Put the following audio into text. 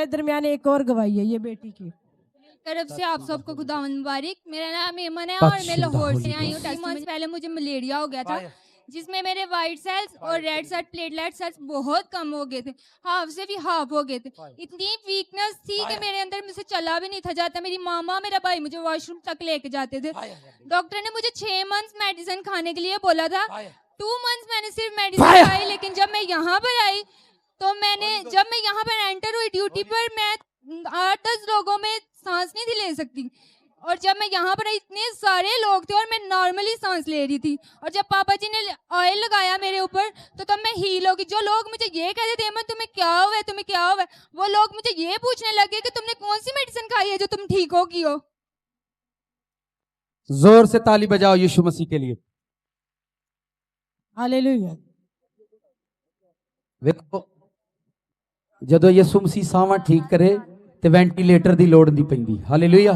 दरमियान एक और गवाही है ये बेटी की तरफ से आप सबको खुदावंद मुबारक। मेरा नाम एमन है और मैं लाहौर से आई हूँ। 10 मंथ पहले मुझे मलेरिया हो गया था, जिसमें मेरे वाइट सेल्स और रेड सेल प्लेटलेट सेल्स बहुत कम हो गए थे, हाफ से भी हाफ हो गए थे। इतनी वीकनेस थी कि मेरे अंदर मुझसे चला भी नहीं था जाता। मेरी मामा मेरा भाई मुझे वॉशरूम तक लेके जाते थे। डॉक्टर ने मुझे 6 मंथ्स मेडिसिन खाने के लिए बोला था। 2 मंथ्स मैंने सिर्फ मेडिसिन खाई, लेकिन जब मैं यहाँ पर आई तो जब मैं यहाँ पर एंटर हुई ड्यूटी पर, मैं 8-10 लोगों में सांस नहीं थी ले सकती। और जब मैं यहाँ पर इतने सारे लोग थे और मैं नॉर्मली सांस ले रही थी। और जब पापा जी ने ऑयल लगाया मेरे ऊपर तो तब मैं हील होगी। जो लोग मुझे ये कहते थे अमन तुम्हें क्या हुआ है, तुम्हें क्या हुआ है, वो लोग मुझे ये पूछने लगे कि तुमने कौन सी मेडिसिन खाई है जो तुम ठीक हो गई हो। जोर से ताली बजाओ यीशु मसीह के लिए। हालेलुया। ਵੇਖੋ ਜਦੋਂ ਯਿਸੂ ਮਸੀਹ ਸਾਹਾਂ ਠੀਕ ਕਰੇ ਤੇ ਵੈਂਟੀਲੇਟਰ ਦੀ ਲੋੜ ਨਹੀਂ ਪੈਂਦੀ। ਹਾਲੇਲੂਇਆ।